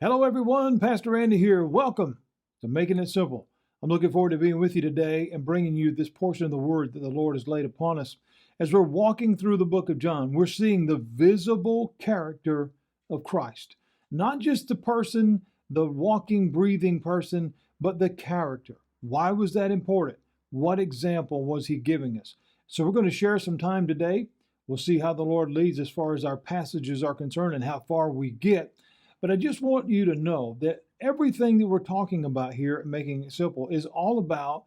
Hello, everyone. Pastor Andy here. Welcome to Making It Simple. I'm looking forward to being with you today and bringing you this portion of the Word that the Lord has laid upon us. As we're walking through the book of John, we're seeing the visible character of Christ. Not just the person, the walking, breathing person, but the character. Why was that important? What example was he giving us? So we're going to share some time today. We'll see how the Lord leads as far as our passages are concerned and how far we get. But I just want you to know that everything that we're talking about here at Making It Simple is all about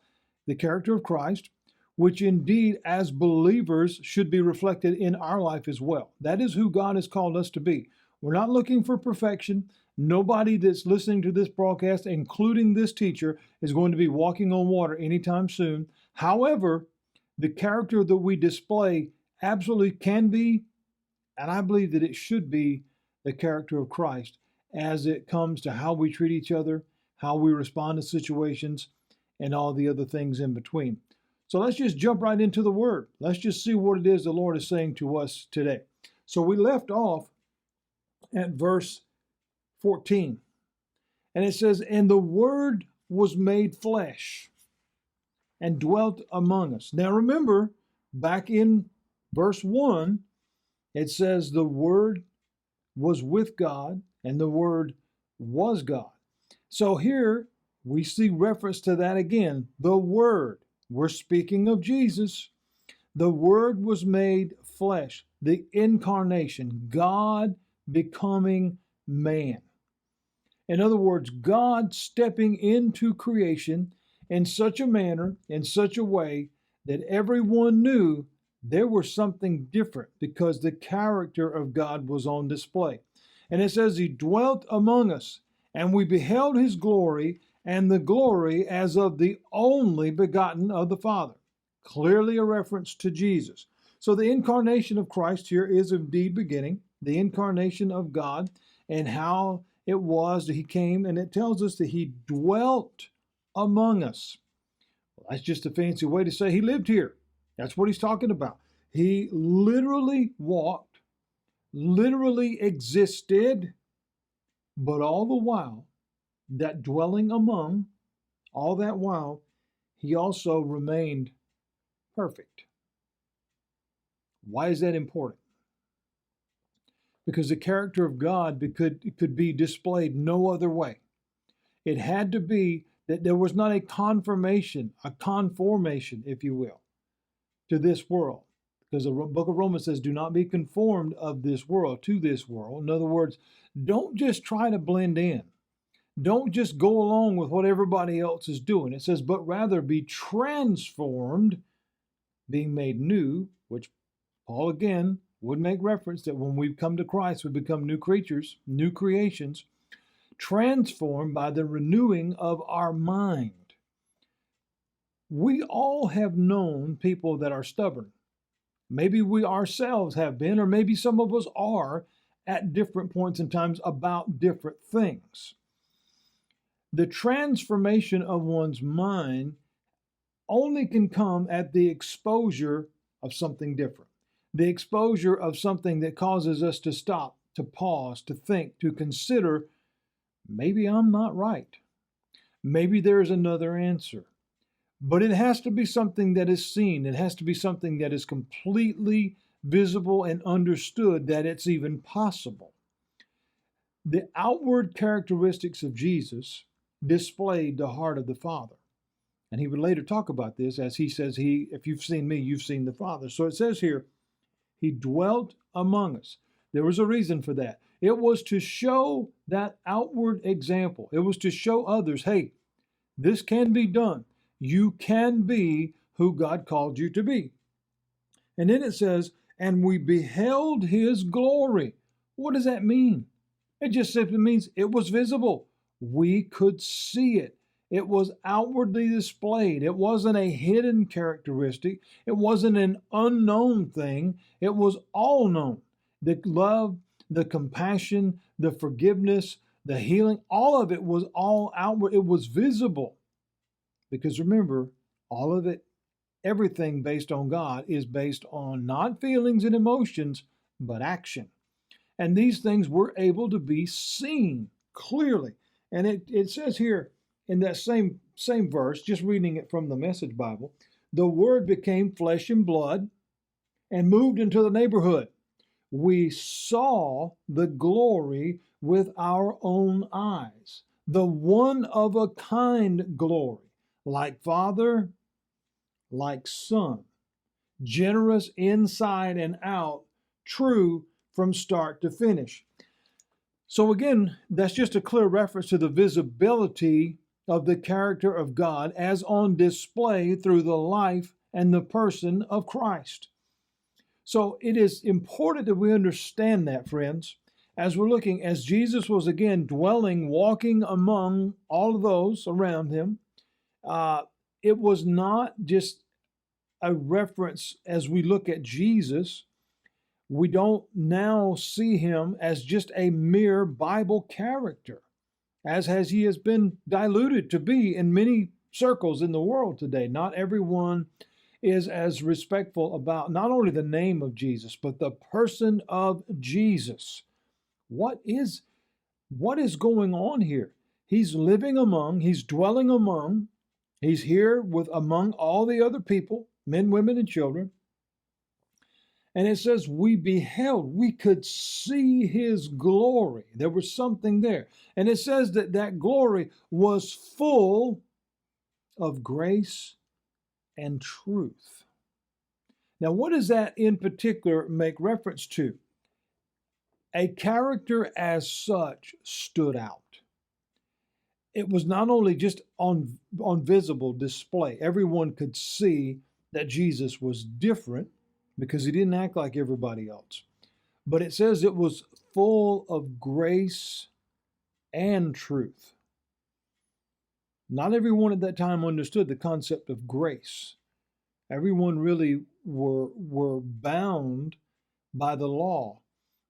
the character of Christ, which indeed, as believers, should be reflected in our life as well. That is who God has called us to be. We're not looking for perfection. Nobody that's listening to this broadcast, including this teacher, is going to be walking on water anytime soon. However, the character that we display absolutely can be, and I believe that it should be, the character of Christ as it comes to how we treat each other, how we respond to situations, and all the other things in between. So let's just jump right into the Word. Let's just see what it is the Lord is saying to us today. So we left off at verse 14, and it says, "And the Word was made flesh and dwelt among us." Now remember, back in verse 1, it says the Word was with God, and the Word was God. So here we see reference to that again. The Word. We're speaking of Jesus. The Word was made flesh. The incarnation. God becoming man. In other words, God stepping into creation in such a manner, in such a way that everyone knew there was something different because the character of God was on display. And it says he dwelt among us, and we beheld his glory, and the glory as of the only begotten of the Father. Clearly a reference to Jesus. So the incarnation of Christ here is indeed beginning, the incarnation of God, and how it was that he came, and it tells us that he dwelt among us. Well, that's just a fancy way to say he lived here. That's what he's talking about. He literally walked, literally existed, but all the while, that dwelling among, all that while, he also remained perfect. Why is that important? Because the character of God could be displayed no other way. It had to be that there was not a conformation, if you will, to this world. Because the book of Romans says, do not be conformed of this world to this world. In other words, don't just try to blend in. Don't just go along with what everybody else is doing. It says, but rather be transformed, being made new, which Paul again would make reference that when we come to Christ, we become new creatures, new creations, transformed by the renewing of our mind. We all have known people that are stubborn. Maybe we ourselves have been, or maybe some of us are at different points in times about different things. The transformation of one's mind only can come at the exposure of something different. The exposure of something that causes us to stop, to pause, to think, to consider, maybe I'm not right. Maybe there's another answer. But it has to be something that is seen. It has to be something that is completely visible and understood that it's even possible. The outward characteristics of Jesus displayed the heart of the Father. And he would later talk about this as he says, if you've seen me, you've seen the Father. So it says here, he dwelt among us. There was a reason for that. It was to show that outward example. It was to show others, hey, this can be done. You can be who God called you to be. And then it says, and we beheld his glory. What does that mean? It just simply means it was visible. We could see it. It was outwardly displayed. It wasn't a hidden characteristic. It wasn't an unknown thing. It was all known. The love, the compassion, the forgiveness, the healing, all of it was all outward. It was visible. Because remember, all of it, everything based on God is based on not feelings and emotions, but action. And these things were able to be seen clearly. And it says here in that same verse, just reading it from the Message Bible, the Word became flesh and blood and moved into the neighborhood. We saw the glory with our own eyes, the one of a kind glory, like Father, like Son, generous inside and out, true from start to finish. So again, that's just a clear reference to the visibility of the character of God as on display through the life and the person of Christ. So it is important that we understand that, friends, as we're looking, as Jesus was again dwelling, walking among all of those around him. It was not just a reference as we look at Jesus. We don't now see him as just a mere Bible character, as he has been diluted to be in many circles in the world today. Not everyone is as respectful about not only the name of Jesus, but the person of Jesus. What is going on here? He's living among, he's dwelling among, he's here with among all the other people, men, women, and children. And it says, we beheld, we could see his glory. There was something there. And it says that that glory was full of grace and truth. Now, what does that in particular make reference to? A character as such stood out. It was not only just on visible display. Everyone could see that Jesus was different because he didn't act like everybody else. But it says it was full of grace and truth. Not everyone at that time understood the concept of grace. Everyone really were bound by the law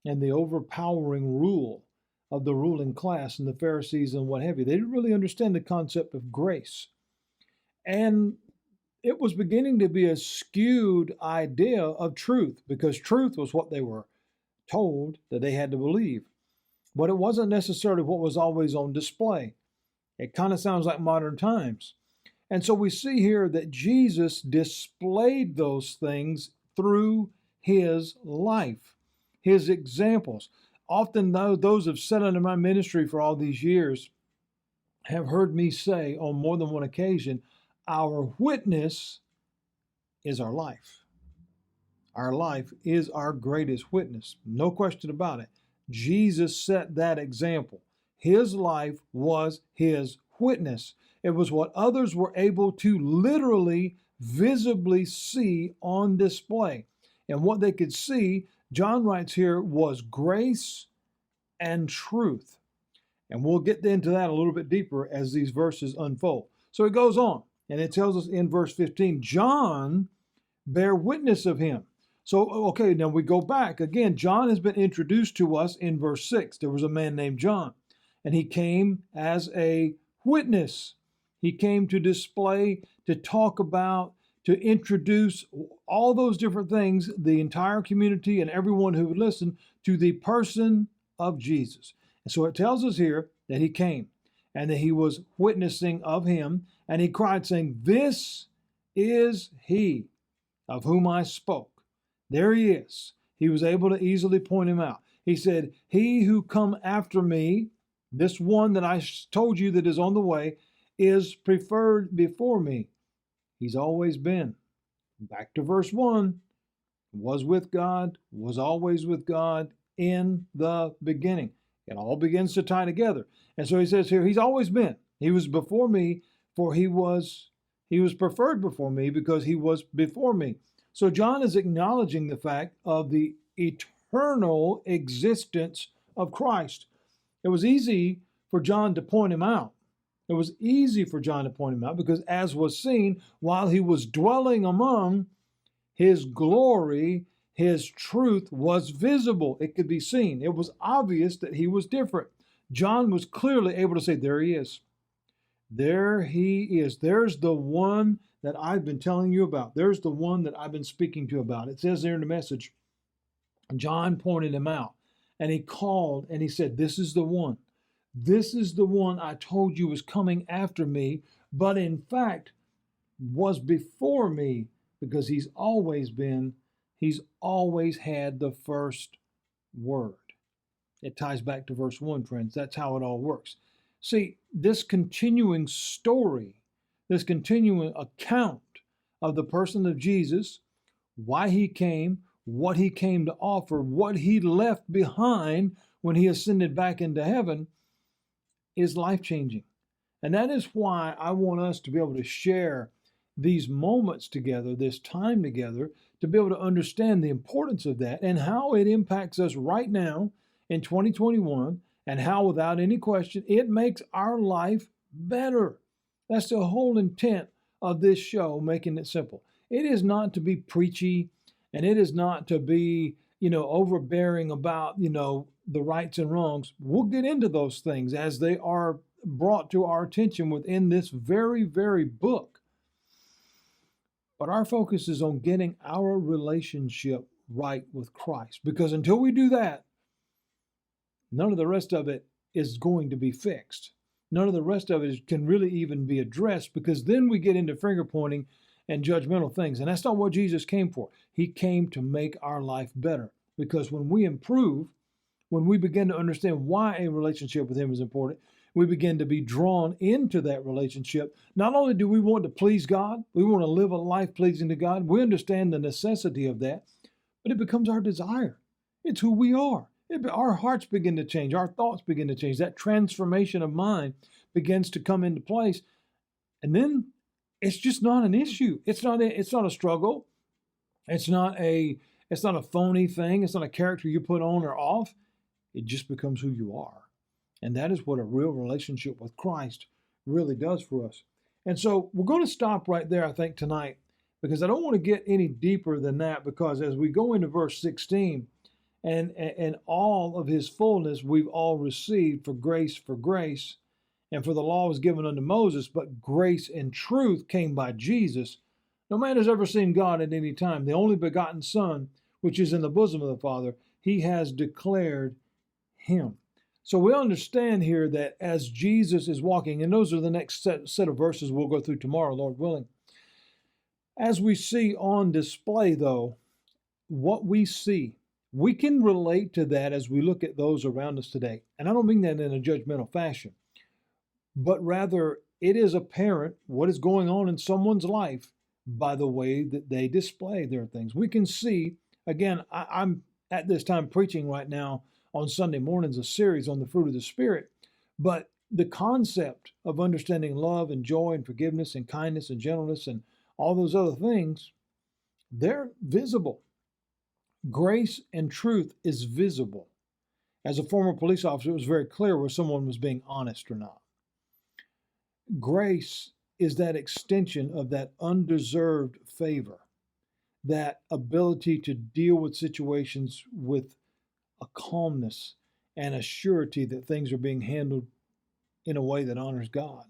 and the overpowering rule of the ruling class and the Pharisees and what have you. They didn't really understand the concept of grace. And it was beginning to be a skewed idea of truth, because truth was what they were told that they had to believe. But it wasn't necessarily what was always on display. It kind of sounds like modern times. And so we see here that Jesus displayed those things through his life, his examples. Often, though, those who have sat under my ministry for all these years have heard me say on more than one occasion, our witness is our life. Our life is our greatest witness. No question about it. Jesus set that example. His life was his witness. It was what others were able to literally, visibly see on display. And what they could see, John writes here, was grace and truth. And we'll get into that a little bit deeper as these verses unfold. So it goes on, and it tells us in verse 15, John bear witness of him. So, okay, now we go back. Again, John has been introduced to us in verse 6. There was a man named John, and he came as a witness. He came to display, to talk about, to introduce all those different things, the entire community and everyone who would listen to the person of Jesus. And so it tells us here that he came and that he was witnessing of him, and he cried, saying, "This is he of whom I spoke." There he is. He was able to easily point him out. He said, "He who come after me, this one that I told you that is on the way, is preferred before me." He's always been. Back to verse 1. Was with God, was always with God in the beginning. It all begins to tie together. And so he says here, he's always been. He was before me, for he was preferred before me because he was before me. So John is acknowledging the fact of the eternal existence of Christ. It was easy for John to point him out. It was easy for John to point him out because, as was seen, while he was dwelling among, his glory, his truth was visible. It could be seen. It was obvious that he was different. John was clearly able to say, there he is. There he is. There's the one that I've been telling you about. There's the one that I've been speaking to you about. It says there in the message, John pointed him out, and he called and he said, this is the one. This is the one I told you was coming after me, but in fact was before me, because he's always had the first word. It ties back to verse 1, friends. That's how it all works. See, this continuing story, this continuing account of the person of Jesus, why he came, what he came to offer, what he left behind when he ascended back into heaven, is life-changing. And that is why I want us to be able to share these moments together, this time together, to be able to understand the importance of that and how it impacts us right now in 2021, and how, without any question, it makes our life better. That's the whole intent of this show, Making It Simple. It is not to be preachy, and it is not to be, overbearing about, the rights and wrongs. We'll get into those things as they are brought to our attention within this very, very book. But our focus is on getting our relationship right with Christ, because until we do that, none of the rest of it is going to be fixed. None of the rest of it can really even be addressed, because then we get into finger pointing and judgmental things. And that's not what Jesus came for. He came to make our life better, because when we improve, when we begin to understand why a relationship with him is important, we begin to be drawn into that relationship. Not only do we want to please God, we want to live a life pleasing to God. We understand the necessity of that, but it becomes our desire. It's who we are. Our hearts begin to change. Our thoughts begin to change. That transformation of mind begins to come into place. And then it's just not an issue. It's not a struggle. It's not a phony thing. It's not a character you put on or off. It just becomes who you are. And that is what a real relationship with Christ really does for us. And so we're going to stop right there, I think, tonight, because I don't want to get any deeper than that, because as we go into verse 16, and all of his fullness we've all received for grace, and for the law was given unto Moses, but grace and truth came by Jesus. No man has ever seen God at any time. The only begotten Son, which is in the bosom of the Father, he has declared him. So we understand here that as Jesus is walking, and those are the next set of verses we'll go through tomorrow, Lord willing. As we see on display, though, what we see, we can relate to that as we look at those around us today. And I don't mean that in a judgmental fashion, but rather it is apparent what is going on in someone's life by the way that they display their things. We can see, again, I'm at this time preaching right now on Sunday mornings a series on the fruit of the Spirit, but the concept of understanding love and joy and forgiveness and kindness and gentleness and all those other things, they're visible. Grace and truth is visible. As a former police officer, it was very clear whether someone was being honest or not. Grace is that extension of that undeserved favor, that ability to deal with situations with a calmness and a surety that things are being handled in a way that honors God.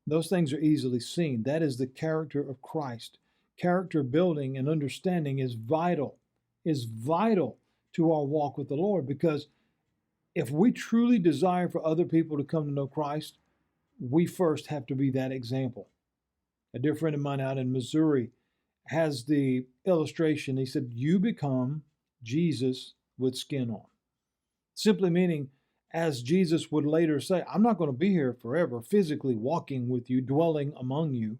Those things are easily seen. That is the character of Christ. Character building and understanding is vital to our walk with the Lord, because if we truly desire for other people to come to know Christ, we first have to be that example. A dear friend of mine out in Missouri has the illustration. He said, you become Jesus with skin on. Simply meaning, as Jesus would later say, I'm not going to be here forever, physically walking with you, dwelling among you,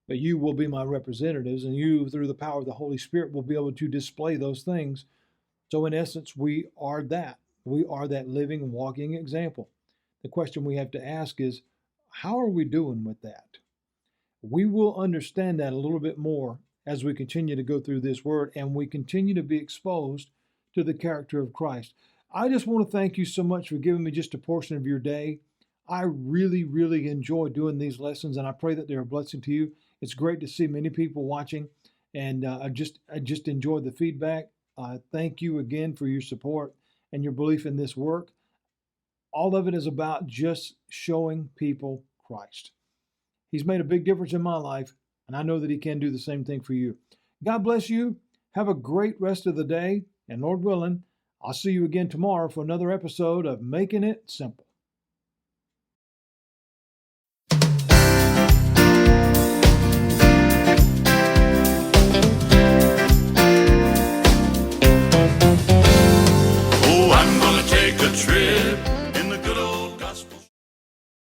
but you will be my representatives, and you, through the power of the Holy Spirit, will be able to display those things. So in essence, we are that. We are that living, walking example. The question we have to ask is, how are we doing with that? We will understand that a little bit more as we continue to go through this word and we continue to be exposed to the character of Christ. I just want to thank you so much for giving me just a portion of your day. I really, really enjoy doing these lessons, and I pray that they're a blessing to you. It's great to see many people watching, and I just enjoy the feedback. Thank you again for your support and your belief in this work. All of it is about just showing people Christ. He's made a big difference in my life, and I know that he can do the same thing for you. God bless you. Have a great rest of the day, and Lord willing, I'll see you again tomorrow for another episode of Making It Simple.